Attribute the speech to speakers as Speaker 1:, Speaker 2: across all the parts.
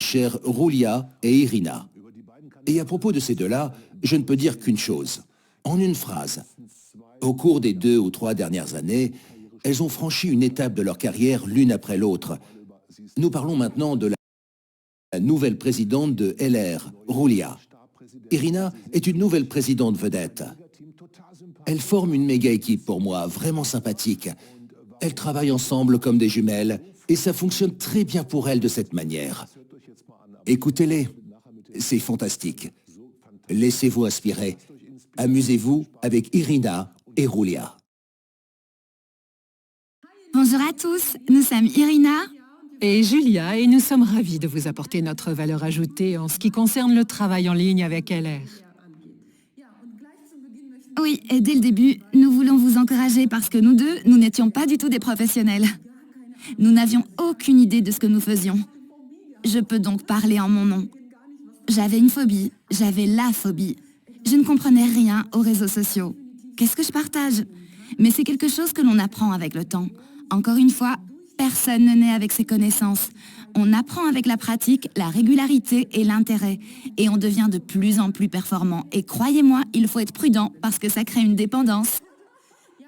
Speaker 1: chères Roulia et Irina. Et à propos de ces deux-là, je ne peux dire qu'une chose. En une phrase, au cours des 2 ou 3 dernières années, elles ont franchi une étape de leur carrière l'une après l'autre. Nous parlons maintenant de la nouvelle présidente de LR, Roulia. Irina est une nouvelle présidente vedette. Elles forment une méga équipe pour moi, vraiment sympathique. Elles travaillent ensemble comme des jumelles et ça fonctionne très bien pour elles de cette manière. Écoutez-les, c'est fantastique. Laissez-vous inspirer. Amusez-vous avec Irina et Roulia.
Speaker 2: Bonjour à tous, nous sommes Irina
Speaker 3: et Julia et nous sommes ravis de vous apporter notre valeur ajoutée en ce qui concerne le travail en ligne avec LR.
Speaker 2: Oui, et dès le début, nous voulons vous encourager parce que nous deux, nous n'étions pas du tout des professionnels. Nous n'avions aucune idée de ce que nous faisions. Je peux donc parler en mon nom. J'avais une phobie, j'avais la phobie. Je ne comprenais rien aux réseaux sociaux. Qu'est-ce que je partage? Mais c'est quelque chose que l'on apprend avec le temps. Encore une fois, personne ne naît avec ses connaissances. On apprend avec la pratique, la régularité et l'intérêt. Et on devient de plus en plus performant. Et croyez-moi, il faut être prudent parce que ça crée une dépendance.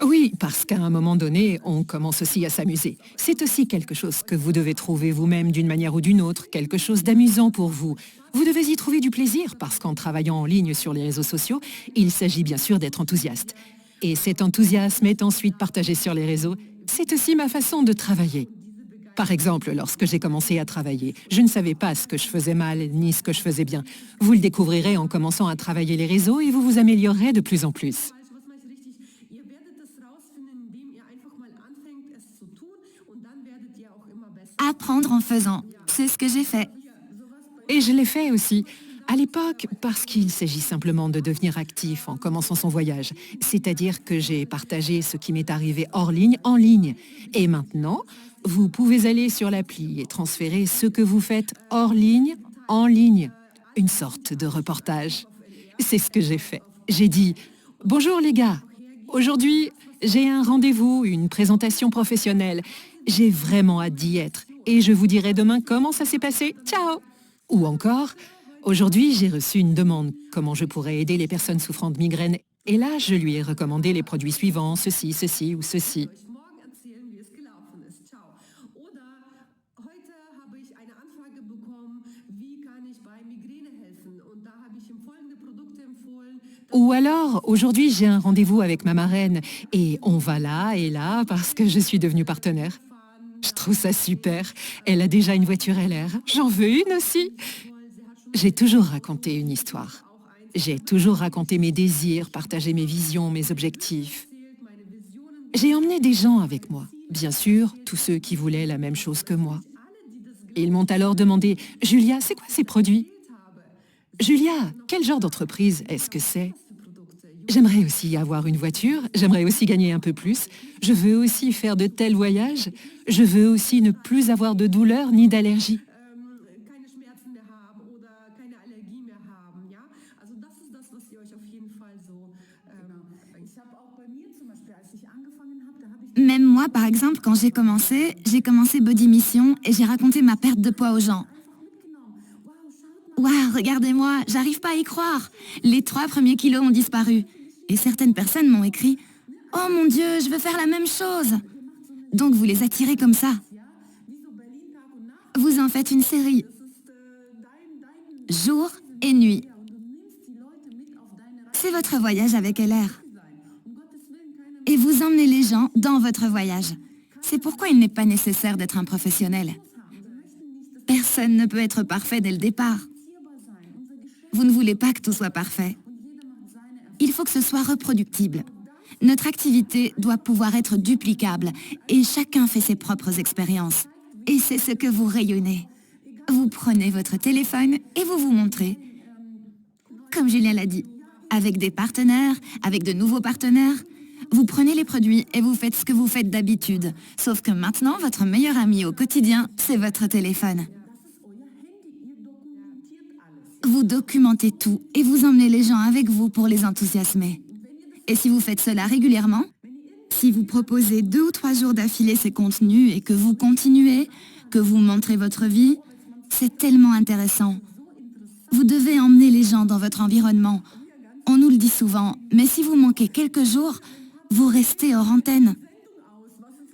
Speaker 3: Oui, parce qu'à un moment donné, on commence aussi à s'amuser. C'est aussi quelque chose que vous devez trouver vous-même d'une manière ou d'une autre, quelque chose d'amusant pour vous. Vous devez y trouver du plaisir parce qu'en travaillant en ligne sur les réseaux sociaux, il s'agit bien sûr d'être enthousiaste. Et cet enthousiasme est ensuite partagé sur les réseaux. C'est aussi ma façon de travailler. Par exemple, lorsque j'ai commencé à travailler, je ne savais pas ce que je faisais mal ni ce que je faisais bien. Vous le découvrirez en commençant à travailler les réseaux et vous vous améliorerez de plus en plus.
Speaker 2: Apprendre en faisant, c'est ce que j'ai fait.
Speaker 3: Et je l'ai fait aussi. À l'époque, parce qu'il s'agit simplement de devenir actif en commençant son voyage. C'est-à-dire que j'ai partagé ce qui m'est arrivé hors ligne, en ligne. Et maintenant, vous pouvez aller sur l'appli et transférer ce que vous faites hors ligne, en ligne. Une sorte de reportage. C'est ce que j'ai fait. J'ai dit « Bonjour les gars, aujourd'hui, j'ai un rendez-vous, une présentation professionnelle. J'ai vraiment hâte d'y être. Et je vous dirai demain comment ça s'est passé. Ciao !» Ou encore « Aujourd'hui, j'ai reçu une demande. Comment je pourrais aider les personnes souffrant de migraines ?» Et là, je lui ai recommandé les produits suivants, ceci, ceci ou ceci. Ou alors, aujourd'hui, j'ai un rendez-vous avec ma marraine et on va là et là parce que je suis devenue partenaire. Je trouve ça super. Elle a déjà une voiture LR. J'en veux une aussi. J'ai toujours raconté une histoire. J'ai toujours raconté mes désirs, partagé mes visions, mes objectifs. J'ai emmené des gens avec moi. Bien sûr, tous ceux qui voulaient la même chose que moi. Ils m'ont alors demandé « Julia, c'est quoi ces produits ?»« Julia, quel genre d'entreprise est-ce que c'est ?» J'aimerais aussi avoir une voiture, j'aimerais aussi gagner un peu plus, je veux aussi faire de tels voyages, je veux aussi ne plus avoir de douleur ni d'allergie.
Speaker 2: Même moi, par exemple, quand j'ai commencé Body Mission et j'ai raconté ma perte de poids aux gens. Waouh, regardez-moi, j'arrive pas à y croire. Les 3 premiers kilos ont disparu. Et certaines personnes m'ont écrit « Oh mon Dieu, je veux faire la même chose !» Donc vous les attirez comme ça. Vous en faites une série. Jour et nuit. C'est votre voyage avec LR. Et vous emmenez les gens dans votre voyage. C'est pourquoi il n'est pas nécessaire d'être un professionnel. Personne ne peut être parfait dès le départ. Vous ne voulez pas que tout soit parfait. Il faut que ce soit reproductible. Notre activité doit pouvoir être duplicable et chacun fait ses propres expériences. Et c'est ce que vous rayonnez. Vous prenez votre téléphone et vous vous montrez. Comme Julien l'a dit, avec des partenaires, avec de nouveaux partenaires, vous prenez les produits et vous faites ce que vous faites d'habitude. Sauf que maintenant, votre meilleur ami au quotidien, c'est votre téléphone. Vous documentez tout et vous emmenez les gens avec vous pour les enthousiasmer. Et si vous faites cela régulièrement, si vous proposez 2 ou 3 jours d'affilée ces contenus et que vous continuez, que vous montrez votre vie, C'est tellement intéressant. Vous devez emmener les gens dans votre environnement. On nous le dit souvent, mais si vous manquez quelques jours, vous restez hors antenne.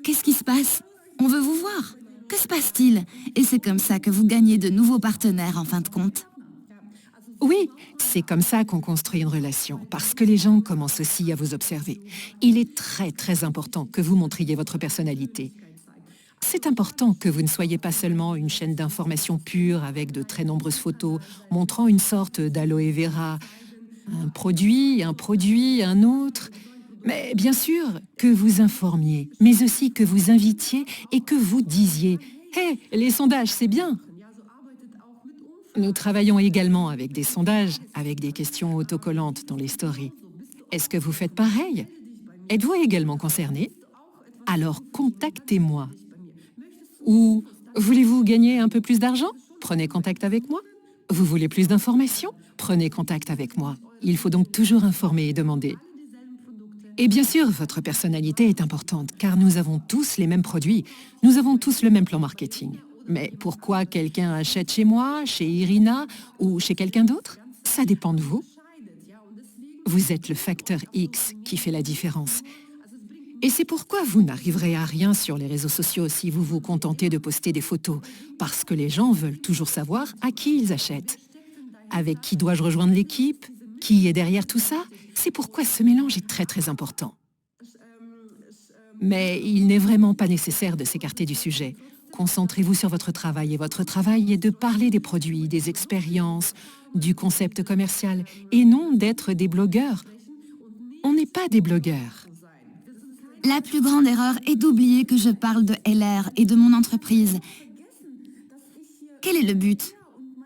Speaker 2: Qu'est-ce qui se passe? On veut vous voir. Que se passe-t-il? Et c'est comme ça que vous gagnez de nouveaux partenaires en fin de compte.
Speaker 3: Oui, c'est comme ça qu'on construit une relation, parce que les gens commencent aussi à vous observer. Il est très très important que vous montriez votre personnalité. C'est important que vous ne soyez pas seulement une chaîne d'information pure avec de très nombreuses photos montrant une sorte d'aloe vera, un produit, un autre. Mais bien sûr que vous informiez, mais aussi que vous invitiez et que vous disiez « Hé, les sondages, c'est bien !» Nous travaillons également avec des sondages, avec des questions autocollantes dans les stories. Est-ce que vous faites pareil? Êtes-vous également concerné? Alors contactez-moi. Ou voulez-vous gagner un peu plus d'argent? Prenez contact avec moi. Vous voulez plus d'informations? Prenez contact avec moi. Il faut donc toujours informer et demander. Et bien sûr, votre personnalité est importante, car nous avons tous les mêmes produits, nous avons tous le même plan marketing. Mais pourquoi quelqu'un achète chez moi, chez Irina ou chez quelqu'un d'autre? Ça dépend de vous. Vous êtes le facteur X qui fait la différence. Et c'est pourquoi vous n'arriverez à rien sur les réseaux sociaux si vous vous contentez de poster des photos, parce que les gens veulent toujours savoir à qui ils achètent. Avec qui dois-je rejoindre l'équipe? Qui est derrière tout ça? C'est pourquoi ce mélange est très très important. Mais il n'est vraiment pas nécessaire de s'écarter du sujet. Concentrez-vous sur votre travail, et votre travail est de parler des produits, des expériences, du concept commercial, et non d'être des blogueurs. On n'est pas des blogueurs.
Speaker 2: La plus grande erreur est d'oublier que je parle de LR et de mon entreprise. Quel est le but?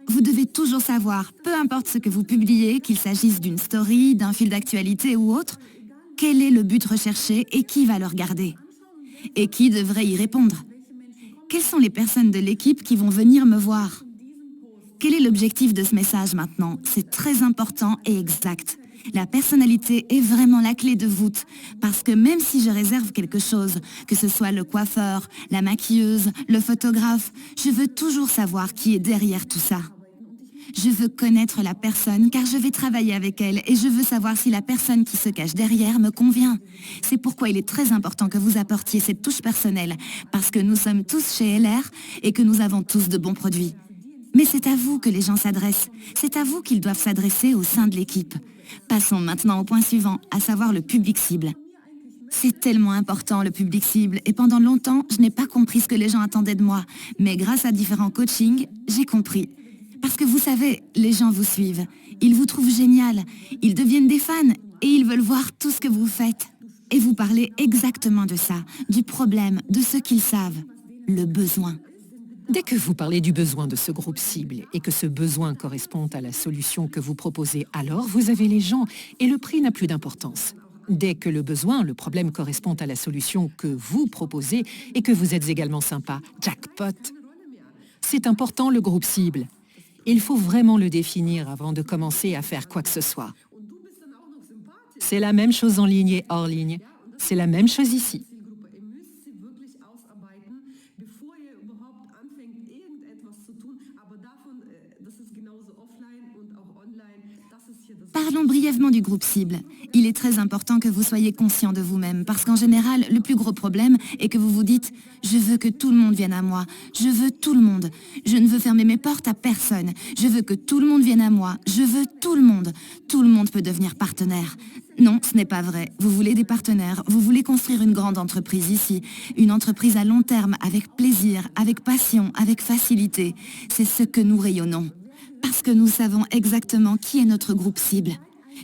Speaker 2: Vous devez toujours savoir, peu importe ce que vous publiez, qu'il s'agisse d'une story, d'un fil d'actualité ou autre, quel est le but recherché et qui va le regarder? Et qui devrait y répondre? Quelles sont les personnes de l'équipe qui vont venir me voir? Quel est l'objectif de ce message maintenant? C'est très important et exact. La personnalité est vraiment la clé de voûte, parce que même si je réserve quelque chose, que ce soit le coiffeur, la maquilleuse, le photographe, je veux toujours savoir qui est derrière tout ça. Je veux connaître la personne car je vais travailler avec elle et je veux savoir si la personne qui se cache derrière me convient. C'est pourquoi il est très important que vous apportiez cette touche personnelle, parce que nous sommes tous chez LR et que nous avons tous de bons produits. Mais c'est à vous que les gens s'adressent, c'est à vous qu'ils doivent s'adresser au sein de l'équipe. Passons maintenant au point suivant, à savoir le public cible. C'est tellement important le public cible et pendant longtemps, je n'ai pas compris ce que les gens attendaient de moi. Mais grâce à différents coachings, j'ai compris. Parce que vous savez, les gens vous suivent, ils vous trouvent génial, ils deviennent des fans et ils veulent voir tout ce que vous faites. Et vous parlez exactement de ça, du problème, de ce qu'ils savent, le besoin.
Speaker 3: Dès que vous parlez du besoin de ce groupe cible et que ce besoin correspond à la solution que vous proposez, alors vous avez les gens et le prix n'a plus d'importance. Dès que le besoin, le problème correspond à la solution que vous proposez et que vous êtes également sympa, jackpot. C'est important le groupe cible. Il faut vraiment le définir avant de commencer à faire quoi que ce soit. C'est la même chose en ligne et hors ligne. C'est la même chose ici.
Speaker 2: Parlons brièvement du groupe cible. Il est très important que vous soyez conscient de vous-même, parce qu'en général, le plus gros problème est que vous vous dites « Je veux que tout le monde vienne à moi, je veux tout le monde, je ne veux fermer mes portes à personne, je veux que tout le monde vienne à moi, je veux tout le monde peut devenir partenaire ». Non, ce n'est pas vrai. Vous voulez des partenaires, vous voulez construire une grande entreprise ici, une entreprise à long terme, avec plaisir, avec passion, avec facilité. C'est ce que nous rayonnons. Parce que nous savons exactement qui est notre groupe cible.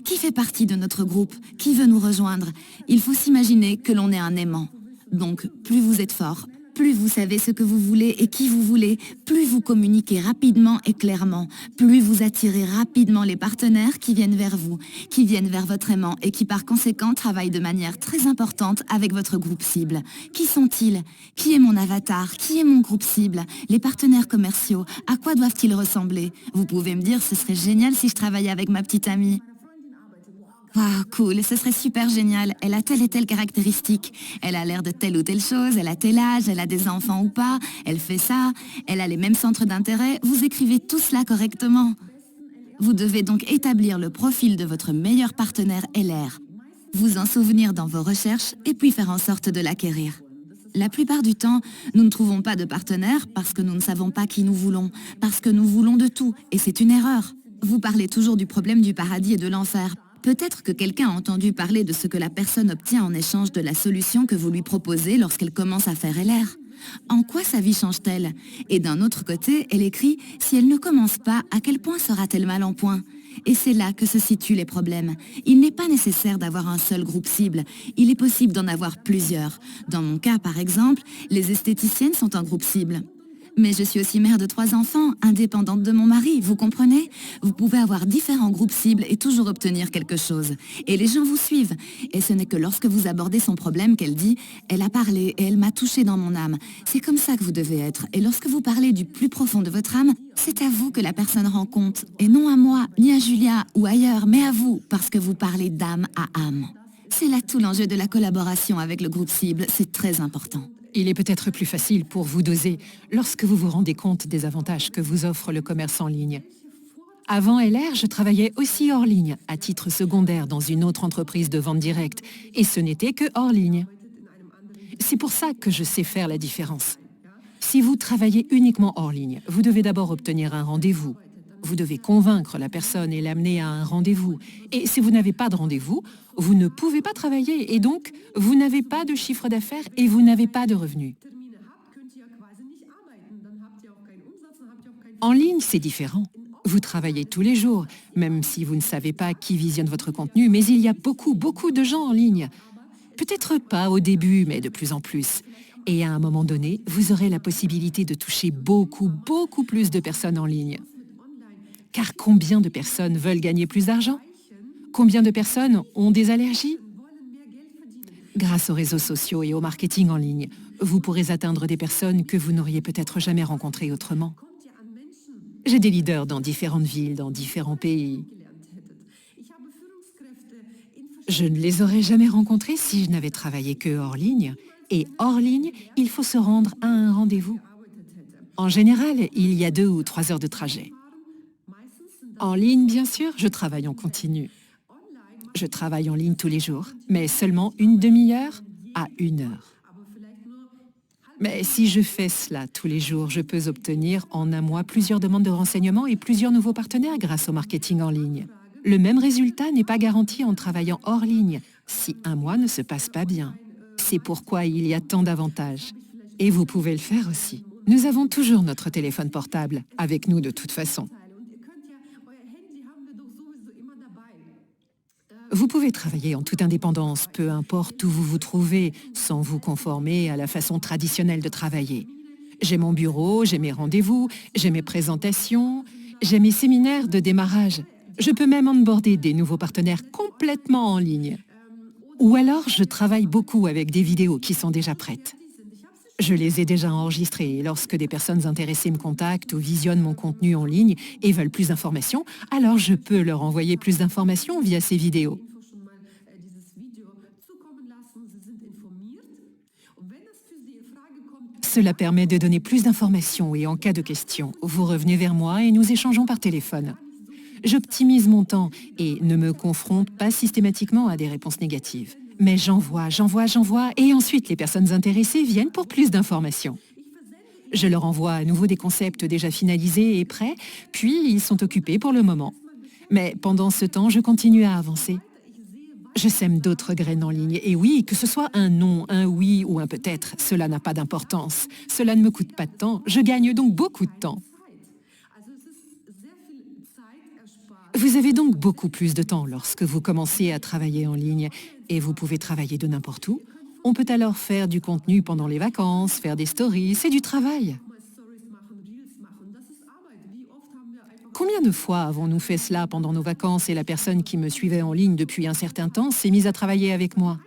Speaker 2: Qui fait partie de notre groupe? Qui veut nous rejoindre? Il faut s'imaginer que l'on est un aimant. Donc, plus vous êtes fort, plus vous savez ce que vous voulez et qui vous voulez, plus vous communiquez rapidement et clairement, plus vous attirez rapidement les partenaires qui viennent vers vous, qui viennent vers votre aimant et qui par conséquent travaillent de manière très importante avec votre groupe cible. Qui sont-ils? Qui est mon avatar? Qui est mon groupe cible? Les partenaires commerciaux, à quoi doivent-ils ressembler? Vous pouvez me dire, ce serait génial si je travaillais avec ma petite amie. Waouh, cool, ce serait super génial. Elle a telle et telle caractéristique. Elle a l'air de telle ou telle chose, elle a tel âge, elle a des enfants ou pas, elle fait ça, elle a les mêmes centres d'intérêt. Vous écrivez tout cela correctement. Vous devez donc établir le profil de votre meilleur partenaire LR, vous en souvenir dans vos recherches et puis faire en sorte de l'acquérir. La plupart du temps, nous ne trouvons pas de partenaire parce que nous ne savons pas qui nous voulons, parce que nous voulons de tout, et c'est une erreur. Vous parlez toujours du problème du paradis et de l'enfer. Peut-être que quelqu'un a entendu parler de ce que la personne obtient en échange de la solution que vous lui proposez lorsqu'elle commence à faire LR. En quoi sa vie change-t-elle? Et d'un autre côté, elle écrit « Si elle ne commence pas, à quel point sera-t-elle mal en point ?» Et c'est là que se situent les problèmes. Il n'est pas nécessaire d'avoir un seul groupe cible. Il est possible d'en avoir plusieurs. Dans mon cas, par exemple, les esthéticiennes sont un groupe cible. Mais je suis aussi mère de 3 enfants, indépendante de mon mari, vous comprenez? Vous pouvez avoir différents groupes cibles et toujours obtenir quelque chose. Et les gens vous suivent. Et ce n'est que lorsque vous abordez son problème qu'elle dit « Elle a parlé et elle m'a touché dans mon âme ». C'est comme ça que vous devez être. Et lorsque vous parlez du plus profond de votre âme, c'est à vous que la personne rend compte. Et non à moi, ni à Julia ou ailleurs, mais à vous, parce que vous parlez d'âme à âme. C'est là tout l'enjeu de la collaboration avec le groupe cible, c'est très important.
Speaker 3: Il est peut-être plus facile pour vous d'oser lorsque vous vous rendez compte des avantages que vous offre le commerce en ligne. Avant LR, je travaillais aussi hors ligne, à titre secondaire dans une autre entreprise de vente directe, et ce n'était que hors ligne. C'est pour ça que je sais faire la différence. Si vous travaillez uniquement hors ligne, vous devez d'abord obtenir un rendez-vous. Vous devez convaincre la personne et l'amener à un rendez-vous. Et si vous n'avez pas de rendez-vous, vous ne pouvez pas travailler et donc vous n'avez pas de chiffre d'affaires et vous n'avez pas de revenus. En ligne, c'est différent. Vous travaillez tous les jours, même si vous ne savez pas qui visionne votre contenu, mais il y a beaucoup de gens en ligne. Peut-être pas au début, mais de plus en plus. Et à un moment donné, vous aurez la possibilité de toucher beaucoup plus de personnes en ligne. Car combien de personnes veulent gagner plus d'argent? Combien de personnes ont des allergies? Grâce aux réseaux sociaux et au marketing en ligne, vous pourrez atteindre des personnes que vous n'auriez peut-être jamais rencontrées autrement. J'ai des leaders dans différentes villes, dans différents pays. Je ne les aurais jamais rencontrés si je n'avais travaillé que hors ligne. Et hors ligne, il faut se rendre à un rendez-vous. En général, il y a 2 ou 3 heures de trajet. En ligne, bien sûr, je travaille en continu. Je travaille en ligne tous les jours, mais seulement une demi-heure à 1 heure. Mais si je fais cela tous les jours, je peux obtenir en un mois plusieurs demandes de renseignements et plusieurs nouveaux partenaires grâce au marketing en ligne. Le même résultat n'est pas garanti en travaillant hors ligne, si un mois ne se passe pas bien. C'est pourquoi il y a tant d'avantages. Et vous pouvez le faire aussi. Nous avons toujours notre téléphone portable, avec nous de toute façon. Vous pouvez travailler en toute indépendance, peu importe où vous vous trouvez, sans vous conformer à la façon traditionnelle de travailler. J'ai mon bureau, j'ai mes rendez-vous, j'ai mes présentations, j'ai mes séminaires de démarrage. Je peux même onboarder des nouveaux partenaires complètement en ligne. Ou alors, je travaille beaucoup avec des vidéos qui sont déjà prêtes. Je les ai déjà enregistrées et lorsque des personnes intéressées me contactent ou visionnent mon contenu en ligne et veulent plus d'informations, alors je peux leur envoyer plus d'informations via ces vidéos. Cela permet de donner plus d'informations et en cas de question, vous revenez vers moi et nous échangeons par téléphone. J'optimise mon temps et ne me confronte pas systématiquement à des réponses négatives. Mais j'envoie, et ensuite les personnes intéressées viennent pour plus d'informations. Je leur envoie à nouveau des concepts déjà finalisés et prêts, puis ils sont occupés pour le moment. Mais pendant ce temps, je continue à avancer. Je sème d'autres graines en ligne, et oui, que ce soit un non, un oui ou un peut-être, cela n'a pas d'importance. Cela ne me coûte pas de temps, je gagne donc beaucoup de temps. Vous avez donc beaucoup plus de temps lorsque vous commencez à travailler en ligne et vous pouvez travailler de n'importe où. On peut alors faire du contenu pendant les vacances, faire des stories, c'est du travail. Combien de fois avons-nous fait cela pendant nos vacances et la personne qui me suivait en ligne depuis un certain temps s'est mise à travailler avec moi?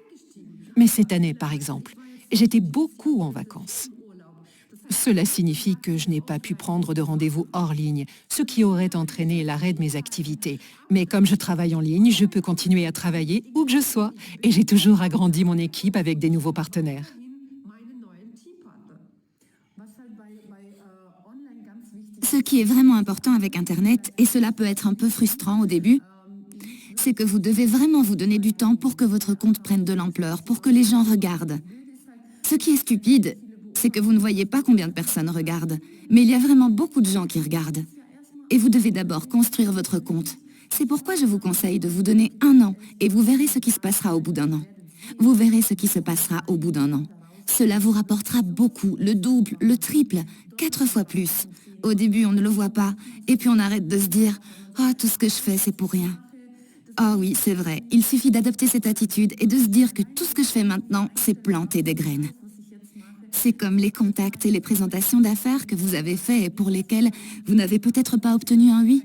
Speaker 3: Mais cette année, par exemple, j'étais beaucoup en vacances. Cela signifie que je n'ai pas pu prendre de rendez-vous hors ligne, ce qui aurait entraîné l'arrêt de mes activités. Mais comme je travaille en ligne, je peux continuer à travailler où que je sois. Et j'ai toujours agrandi mon équipe avec des nouveaux partenaires.
Speaker 2: Ce qui est vraiment important avec Internet, et cela peut être un peu frustrant au début, c'est que vous devez vraiment vous donner du temps pour que votre compte prenne de l'ampleur, pour que les gens regardent. Ce qui est stupide, c'est que vous ne voyez pas combien de personnes regardent, mais il y a vraiment beaucoup de gens qui regardent. Et vous devez d'abord construire votre compte. C'est pourquoi je vous conseille de vous donner 1 an, et vous verrez ce qui se passera au bout d'1 an. Vous verrez ce qui se passera au bout d'1 an. Cela vous rapportera beaucoup, le double, le triple, 4 fois plus. Au début, on ne le voit pas, et puis on arrête de se dire « Ah, tout ce que je fais, c'est pour rien ». Ah oui, c'est vrai, il suffit d'adopter cette attitude et de se dire que tout ce que je fais maintenant, c'est planter des graines. C'est comme les contacts et les présentations d'affaires que vous avez faits et pour lesquels vous n'avez peut-être pas obtenu un oui,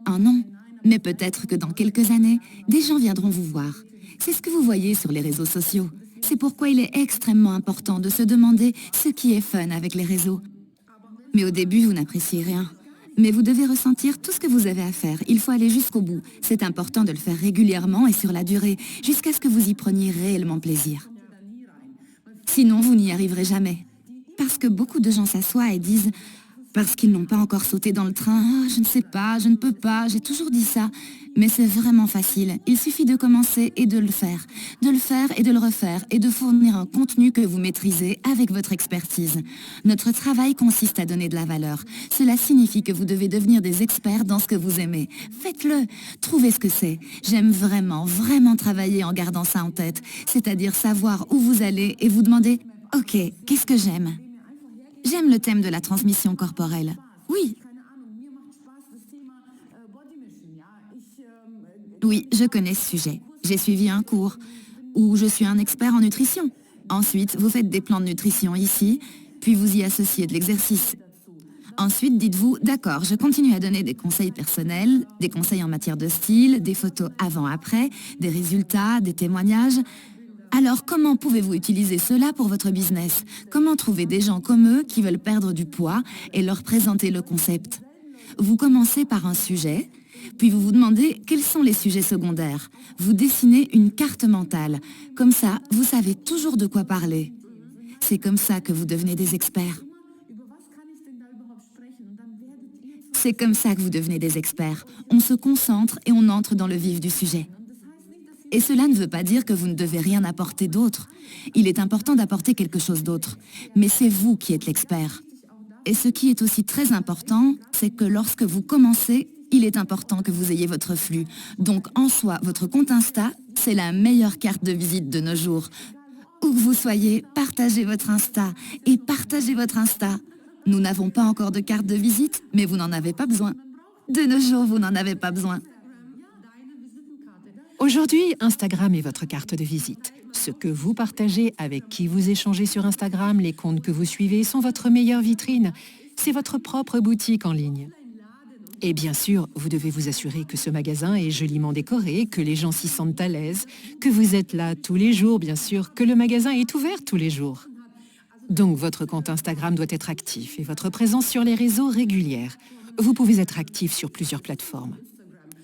Speaker 2: un non, mais peut-être que dans quelques années, des gens viendront vous voir. C'est ce que vous voyez sur les réseaux sociaux. C'est pourquoi il est extrêmement important de se demander ce qui est fun avec les réseaux. Mais au début, vous n'appréciez rien. Mais vous devez ressentir tout ce que vous avez à faire. Il faut aller jusqu'au bout. C'est important de le faire régulièrement et sur la durée, jusqu'à ce que vous y preniez réellement plaisir. Sinon, vous n'y arriverez jamais. Parce que beaucoup de gens s'assoient et disent « Parce qu'ils n'ont pas encore sauté dans le train, ah, je ne sais pas, je ne peux pas, j'ai toujours dit ça. » Mais c'est vraiment facile. Il suffit de commencer et de le faire. De le faire et de le refaire et de fournir un contenu que vous maîtrisez avec votre expertise. Notre travail consiste à donner de la valeur. Cela signifie que vous devez devenir des experts dans ce que vous aimez. Faites-le. Trouvez ce que c'est. J'aime vraiment, vraiment travailler en gardant ça en tête. C'est-à-dire savoir où vous allez et vous demander « Ok, qu'est-ce que j'aime ?» J'aime le thème de la transmission corporelle. Oui. Oui, je connais ce sujet. J'ai suivi un cours où je suis un expert en nutrition. Ensuite, vous faites des plans de nutrition ici, puis vous y associez de l'exercice. Ensuite, dites-vous, d'accord, je continue à donner des conseils personnels, des conseils en matière de style, des photos avant-après, des résultats, des témoignages. Alors, comment pouvez-vous utiliser cela pour votre business? Comment trouver des gens comme eux qui veulent perdre du poids et leur présenter le concept? Vous commencez par un sujet, puis vous vous demandez quels sont les sujets secondaires. Vous dessinez une carte mentale. Comme ça, vous savez toujours de quoi parler. C'est comme ça que vous devenez des experts. C'est comme ça que vous devenez des experts. On se concentre et on entre dans le vif du sujet. Et cela ne veut pas dire que vous ne devez rien apporter d'autre. Il est important d'apporter quelque chose d'autre. Mais c'est vous qui êtes l'expert. Et ce qui est aussi très important, c'est que lorsque vous commencez, il est important que vous ayez votre flux. Donc en soi, votre compte Insta, c'est la meilleure carte de visite de nos jours. Où que vous soyez, partagez votre Insta et partagez votre Insta. Nous n'avons pas encore de carte de visite, mais vous n'en avez pas besoin. De nos jours, vous n'en avez pas besoin.
Speaker 3: Aujourd'hui, Instagram est votre carte de visite. Ce que vous partagez, avec qui vous échangez sur Instagram, les comptes que vous suivez sont votre meilleure vitrine. C'est votre propre boutique en ligne. Et bien sûr, vous devez vous assurer que ce magasin est joliment décoré, que les gens s'y sentent à l'aise, que vous êtes là tous les jours, bien sûr, que le magasin est ouvert tous les jours. Donc votre compte Instagram doit être actif et votre présence sur les réseaux régulière. Vous pouvez être actif sur plusieurs plateformes.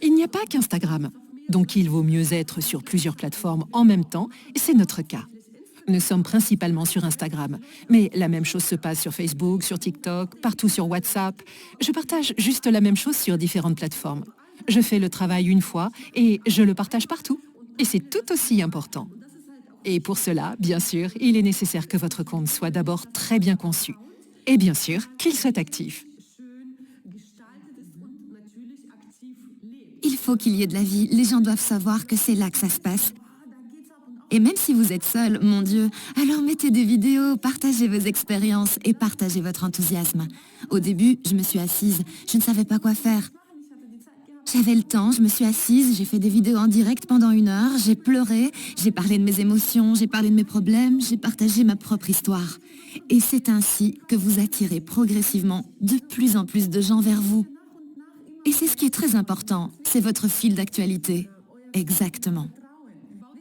Speaker 3: Il n'y a pas qu'Instagram, donc il vaut mieux être sur plusieurs plateformes en même temps, et c'est notre cas. Nous sommes principalement sur Instagram, mais la même chose se passe sur Facebook, sur TikTok, partout sur WhatsApp. Je partage juste la même chose sur différentes plateformes. Je fais le travail une fois et je le partage partout. Et c'est tout aussi important. Et pour cela, bien sûr, il est nécessaire que votre compte soit d'abord très bien conçu. Et bien sûr, qu'il soit actif.
Speaker 2: Il faut qu'il y ait de la vie. Les gens doivent savoir que c'est là que ça se passe. Et même si vous êtes seul, mon Dieu, alors mettez des vidéos, partagez vos expériences et partagez votre enthousiasme. Au début, je me suis assise, je ne savais pas quoi faire. J'avais le temps, je me suis assise, j'ai fait des vidéos en direct pendant 1 heure, j'ai pleuré, j'ai parlé de mes émotions, j'ai parlé de mes problèmes, j'ai partagé ma propre histoire. Et c'est ainsi que vous attirez progressivement de plus en plus de gens vers vous. Et c'est ce qui est très important, c'est votre fil d'actualité. Exactement.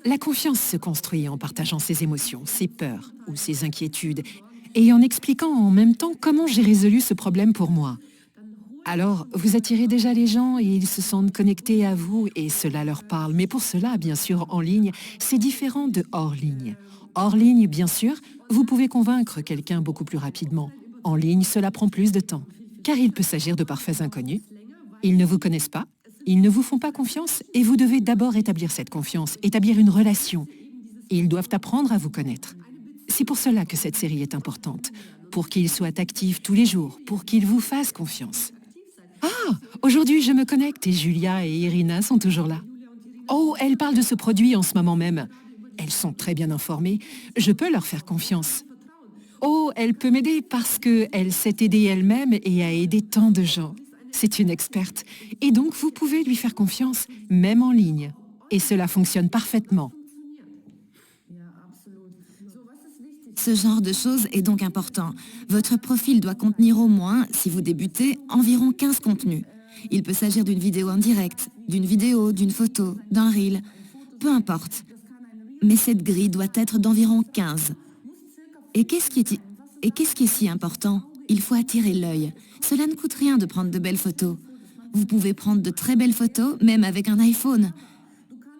Speaker 3: La confiance se construit en partageant ses émotions, ses peurs ou ses inquiétudes. et en expliquant en même temps comment j'ai résolu ce problème pour moi. Alors, vous attirez déjà les gens et ils se sentent connectés à vous et cela leur parle. Mais pour cela, bien sûr, en ligne, c'est différent de hors ligne. Hors ligne, bien sûr, vous pouvez convaincre quelqu'un beaucoup plus rapidement. En ligne, cela prend plus de temps, car il peut s'agir de parfaits inconnus. Ils ne vous connaissent pas, ils ne vous font pas confiance et vous devez d'abord établir cette confiance, établir une relation. Ils doivent apprendre à vous connaître. C'est pour cela que cette série est importante, pour qu'ils soient actifs tous les jours, pour qu'ils vous fassent confiance. Ah, aujourd'hui je me connecte et Julia et Irina sont toujours là. Oh, elles parlent de ce produit en ce moment même. Elles sont très bien informées, je peux leur faire confiance. Oh, elle peut m'aider parce qu'elle s'est aidée elle-même et a aidé tant de gens. C'est une experte. Et donc vous pouvez lui faire confiance, même en ligne. Et cela fonctionne parfaitement.
Speaker 2: Ce genre de choses est donc important. Votre profil doit contenir au moins, si vous débutez, environ 15 contenus. Il peut s'agir d'une vidéo en direct, d'une vidéo, d'une photo, d'un reel, peu importe. Mais cette grille doit être d'environ 15. Et qu'est-ce qui est si important? Il faut attirer l'œil. Cela ne coûte rien de prendre de belles photos. Vous pouvez prendre de très belles photos, même avec un iPhone.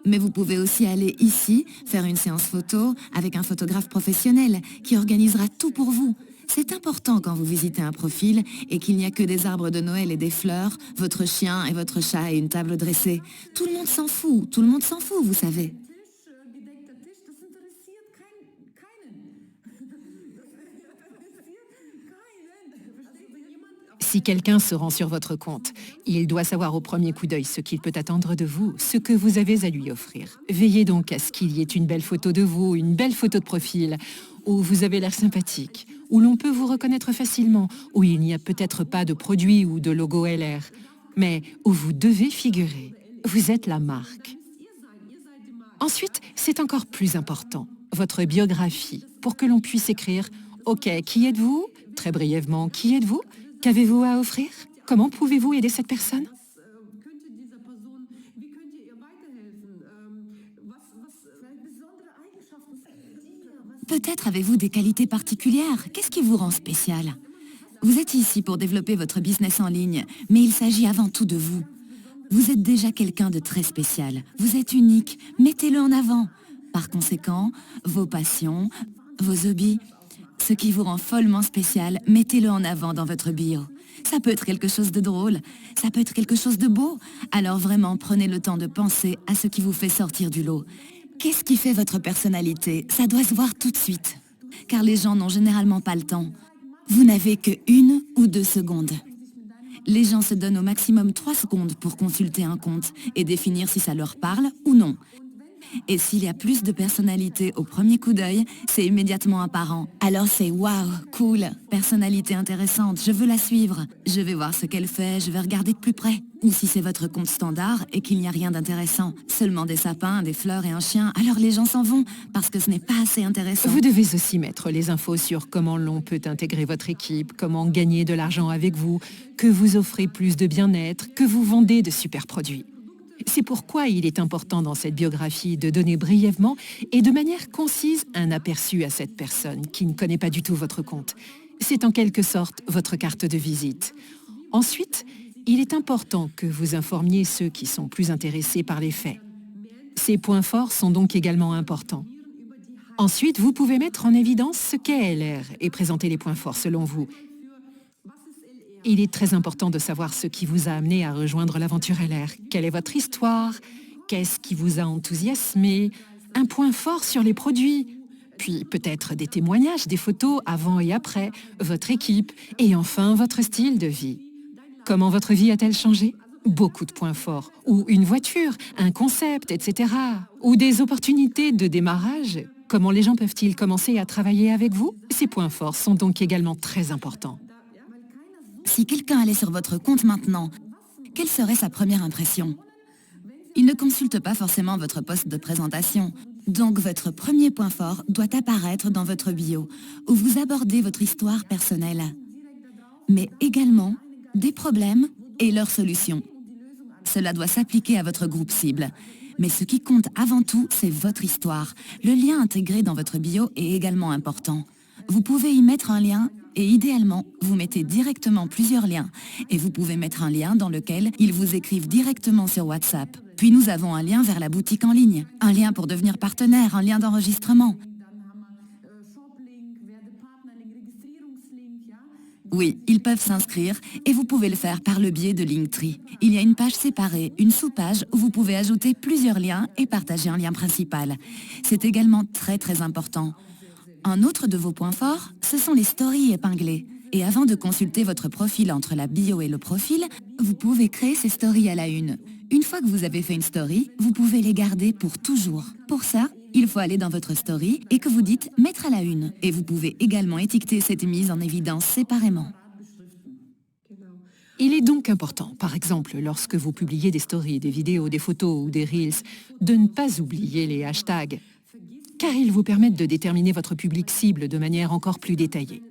Speaker 2: Mais vous pouvez aussi aller ici, faire une séance photo avec un photographe professionnel qui organisera tout pour vous. C'est important quand vous visitez un profil et qu'il n'y a que des arbres de Noël et des fleurs, votre chien et votre chat et une table dressée. Tout le monde s'en fout, vous savez.
Speaker 3: Si quelqu'un se rend sur votre compte, il doit savoir au premier coup d'œil ce qu'il peut attendre de vous, ce que vous avez à lui offrir. Veillez donc à ce qu'il y ait une belle photo de vous, une belle photo de profil, où vous avez l'air sympathique, où l'on peut vous reconnaître facilement, où il n'y a peut-être pas de produit ou de logo LR, mais où vous devez figurer. Vous êtes la marque. Ensuite, c'est encore plus important, votre biographie, pour que l'on puisse écrire « Ok, qui êtes-vous » Très brièvement, qui êtes-vous ? Qu'avez-vous à offrir? Comment pouvez-vous aider cette personne?
Speaker 2: Peut-être avez-vous des qualités particulières. Qu'est-ce qui vous rend spécial? Vous êtes ici pour développer votre business en ligne, mais il s'agit avant tout de vous. Vous êtes déjà quelqu'un de très spécial. Vous êtes unique. Mettez-le en avant. Par conséquent, vos passions, vos hobbies, ce qui vous rend follement spécial, mettez-le en avant dans votre bio. Ça peut être quelque chose de drôle, ça peut être quelque chose de beau. Alors vraiment, prenez le temps de penser à ce qui vous fait sortir du lot. Qu'est-ce qui fait votre personnalité? Ça doit se voir tout de suite. Car les gens n'ont généralement pas le temps. Vous n'avez que 1 ou 2 secondes. Les gens se donnent au maximum 3 secondes pour consulter un compte et définir si ça leur parle ou non. Et s'il y a plus de personnalité au premier coup d'œil, c'est immédiatement apparent. Alors c'est waouh, cool, personnalité intéressante, je veux la suivre. Je vais voir ce qu'elle fait, je vais regarder de plus près. Ou si c'est votre compte standard et qu'il n'y a rien d'intéressant, seulement des sapins, des fleurs et un chien, alors les gens s'en vont parce que ce n'est pas assez intéressant.
Speaker 3: Vous devez aussi mettre les infos sur comment l'on peut intégrer votre équipe, comment gagner de l'argent avec vous, que vous offrez plus de bien-être, que vous vendez de super produits. C'est pourquoi il est important dans cette biographie de donner brièvement et de manière concise un aperçu à cette personne qui ne connaît pas du tout votre compte. C'est en quelque sorte votre carte de visite. Ensuite, il est important que vous informiez ceux qui sont plus intéressés par les faits. Ces points forts sont donc également importants. Ensuite, vous pouvez mettre en évidence ce qu'est LR et présenter les points forts selon vous. Il est très important de savoir ce qui vous a amené à rejoindre l'aventure LR. Quelle est votre histoire? Qu'est-ce qui vous a enthousiasmé? Un point fort sur les produits. Puis peut-être des témoignages, des photos avant et après, votre équipe et enfin votre style de vie. Comment votre vie a-t-elle changé? Beaucoup de points forts. Ou une voiture, un concept, etc. Ou des opportunités de démarrage. Comment les gens peuvent-ils commencer à travailler avec vous? Ces points forts sont donc également très importants.
Speaker 2: Si quelqu'un allait sur votre compte maintenant, quelle serait sa première impression? Il ne consulte pas forcément votre post de présentation. Donc votre premier point fort doit apparaître dans votre bio, où vous abordez votre histoire personnelle. Mais également des problèmes et leurs solutions. Cela doit s'appliquer à votre groupe cible. Mais ce qui compte avant tout, c'est votre histoire. Le lien intégré dans votre bio est également important. Vous pouvez y mettre un lien et idéalement, vous mettez directement plusieurs liens. Et vous pouvez mettre un lien dans lequel ils vous écrivent directement sur WhatsApp. Puis nous avons un lien vers la boutique en ligne, un lien pour devenir partenaire, un lien d'enregistrement. Oui, ils peuvent s'inscrire et vous pouvez le faire par le biais de Linktree. Il y a une page séparée, une sous-page où vous pouvez ajouter plusieurs liens et partager un lien principal. C'est également très important. Un autre de vos points forts, ce sont les stories épinglées. Et avant de consulter votre profil entre la bio et le profil, vous pouvez créer ces stories à la une. Une fois que vous avez fait une story, vous pouvez les garder pour toujours. Pour ça, il faut aller dans votre story et que vous dites « mettre à la une ». Et vous pouvez également étiqueter cette mise en évidence séparément.
Speaker 3: Il est donc important, par exemple, lorsque vous publiez des stories, des vidéos, des photos ou des reels, de ne pas oublier les hashtags, car ils vous permettent de déterminer votre public cible de manière encore plus détaillée.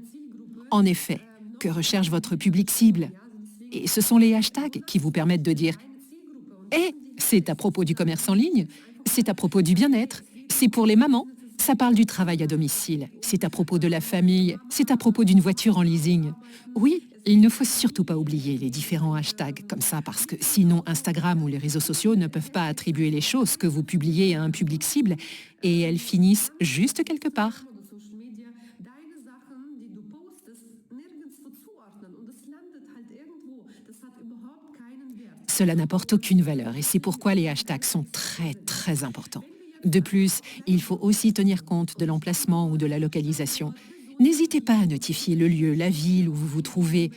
Speaker 3: En effet, que recherche votre public cible? Et ce sont les hashtags qui vous permettent de dire « Eh, c'est à propos du commerce en ligne, c'est à propos du bien-être, c'est pour les mamans, ça parle du travail à domicile, c'est à propos de la famille, c'est à propos d'une voiture en leasing. » Oui, il ne faut surtout pas oublier les différents hashtags comme ça, parce que sinon Instagram ou les réseaux sociaux ne peuvent pas attribuer les choses que vous publiez à un public cible et elles finissent juste quelque part. Cela n'apporte aucune valeur et c'est pourquoi les hashtags sont très importants. De plus, il faut aussi tenir compte de l'emplacement ou de la localisation. N'hésitez pas à notifier le lieu, la ville où vous vous trouvez.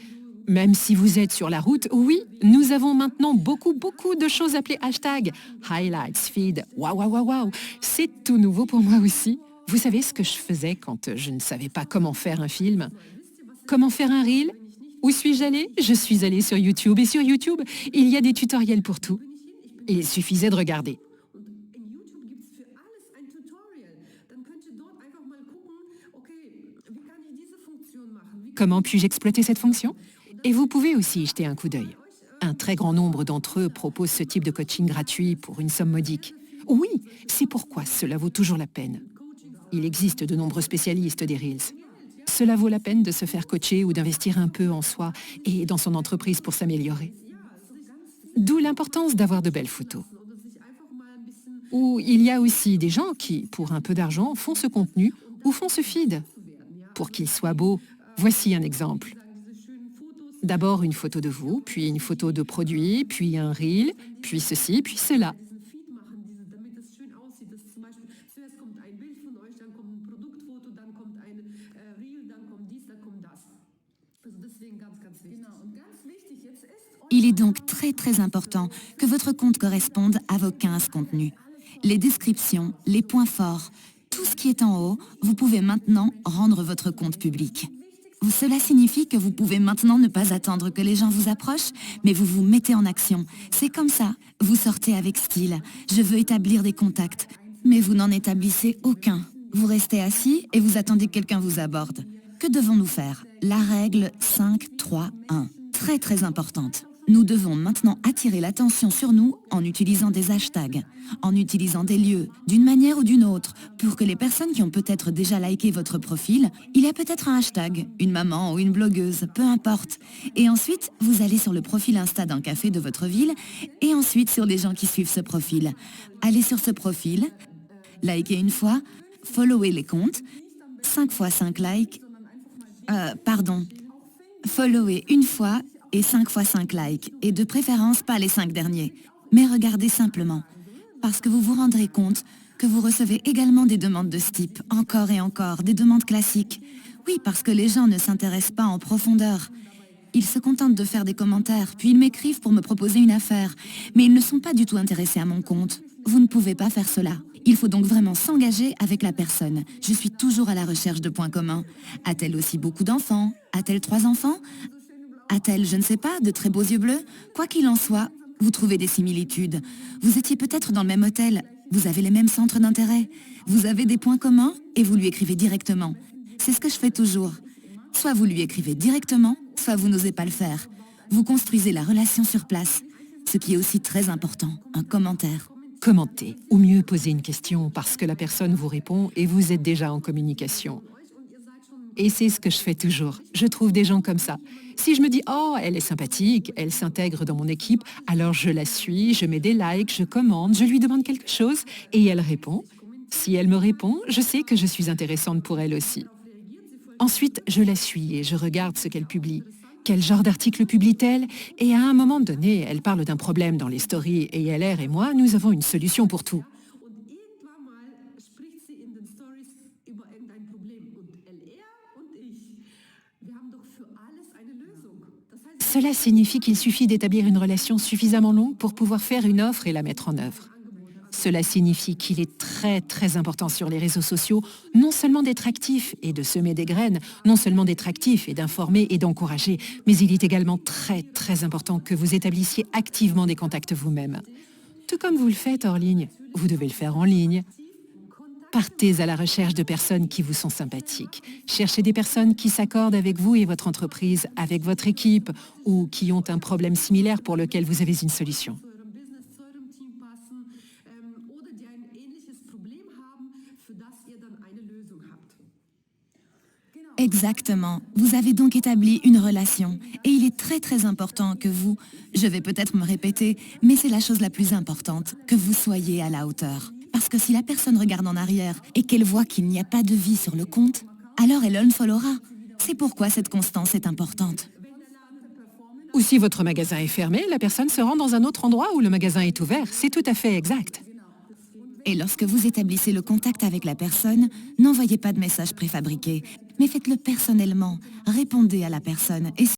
Speaker 3: Même si vous êtes sur la route, oui, nous avons maintenant beaucoup de choses appelées hashtag. Highlights, feed, waouh. C'est tout nouveau pour moi aussi. Vous savez ce que je faisais quand je ne savais pas comment faire un film? Comment faire un reel? Où suis-je allée? Je suis allée sur YouTube et sur YouTube, il y a des tutoriels pour tout. Il suffisait de regarder. Comment puis-je exploiter cette fonction? Et vous pouvez aussi y jeter un coup d'œil. Un très grand nombre d'entre eux proposent ce type de coaching gratuit pour une somme modique. Oui, c'est pourquoi cela vaut toujours la peine. Il existe de nombreux spécialistes des Reels. Cela vaut la peine de se faire coacher ou d'investir un peu en soi et dans son entreprise pour s'améliorer. D'où l'importance d'avoir de belles photos. Ou il y a aussi des gens qui, pour un peu d'argent, font ce contenu ou font ce feed. Pour qu'il soit beau, voici un exemple. D'abord une photo de vous, puis une photo de produit, puis un reel, puis ceci, puis cela.
Speaker 2: Il est donc très important que votre compte corresponde à vos 15 contenus. Les descriptions, les points forts, tout ce qui est en haut, vous pouvez maintenant rendre votre compte public. Cela signifie que vous pouvez maintenant ne pas attendre que les gens vous approchent, mais vous vous mettez en action. C'est comme ça, vous sortez avec style. Je veux établir des contacts, mais vous n'en établissez aucun. Vous restez assis et vous attendez que quelqu'un vous aborde. Que devons-nous faire? La règle 5-3-1, très importante. Nous devons maintenant attirer l'attention sur nous en utilisant des hashtags, en utilisant des lieux, d'une manière ou d'une autre, pour que les personnes qui ont peut-être déjà liké votre profil, il y a peut-être un hashtag, une maman ou une blogueuse, peu importe. Et ensuite, vous allez sur le profil Insta d'un café de votre ville et ensuite sur les gens qui suivent ce profil. Allez sur ce profil, likez une fois, followez les comptes, 5 fois 5 likes, followez une fois et 5 fois 5 likes, et de préférence pas les 5 derniers. Mais regardez simplement, parce que vous vous rendrez compte que vous recevez également des demandes de ce type, encore et encore, des demandes classiques. Oui, parce que les gens ne s'intéressent pas en profondeur. Ils se contentent de faire des commentaires, puis ils m'écrivent pour me proposer une affaire, mais ils ne sont pas du tout intéressés à mon compte. Vous ne pouvez pas faire cela. Il faut donc vraiment s'engager avec la personne. Je suis toujours à la recherche de points communs. A-t-elle aussi beaucoup d'enfants? A-t-elle 3 enfants? A-t-elle, je ne sais pas, de très beaux yeux bleus? Quoi qu'il en soit, vous trouvez des similitudes. Vous étiez peut-être dans le même hôtel, vous avez les mêmes centres d'intérêt, vous avez des points communs et vous lui écrivez directement. C'est ce que je fais toujours. Soit vous lui écrivez directement, soit vous n'osez pas le faire. Vous construisez la relation sur place, ce qui est aussi très important, un commentaire.
Speaker 3: Commentez, ou mieux poser une question parce que la personne vous répond et vous êtes déjà en communication. Et c'est ce que je fais toujours. Je trouve des gens comme ça. Si je me dis, oh, elle est sympathique, elle s'intègre dans mon équipe, alors je la suis, je mets des likes, je commente, je lui demande quelque chose et elle répond. Si elle me répond, je sais que je suis intéressante pour elle aussi. Ensuite, je la suis et je regarde ce qu'elle publie. Quel genre d'article publie-t-elle? Et à un moment donné, elle parle d'un problème dans les stories et LR et moi, nous avons une solution pour tout.
Speaker 4: Und irgendwann mal spricht sie in den Stories über irgendein Problem. Und LR und ich, wir haben doch für alles eine Lösung. Das heißt,
Speaker 3: Cela signifie qu'il suffit d'établir une relation suffisamment longue pour pouvoir faire une offre et la mettre en œuvre. Cela signifie qu'il est très important sur les réseaux sociaux, non seulement d'être actif et de semer des graines, non seulement d'être actif et d'informer et d'encourager, mais il est également très important que vous établissiez activement des contacts vous-même. Tout comme vous le faites hors ligne, vous devez le faire en ligne. Partez à la recherche de personnes qui vous sont sympathiques. Cherchez des personnes qui s'accordent avec vous et votre entreprise, avec votre équipe, ou qui ont un problème similaire pour lequel vous avez une solution.
Speaker 4: zu eurem Business, zu eurem Team passen oder die ein ähnliches Problem haben, für das ihr dann eine Lösung habt.
Speaker 2: Exactement. Vous avez donc établi une relation. Et il est très important que vous, je vais peut-être me répéter, mais c'est la chose la plus importante, que vous soyez à la hauteur. Parce que si la personne regarde en arrière et qu'elle voit qu'il n'y a pas de vie sur le compte, alors elle unfollowera. C'est pourquoi cette constance est importante.
Speaker 3: Ou si votre magasin est fermé, la personne se rend dans un autre endroit où le magasin est ouvert. C'est tout à fait exact.
Speaker 2: Et lorsque vous établissez le contact avec la personne, n'envoyez pas de message préfabriqué, mais faites-le personnellement. Répondez à la personne et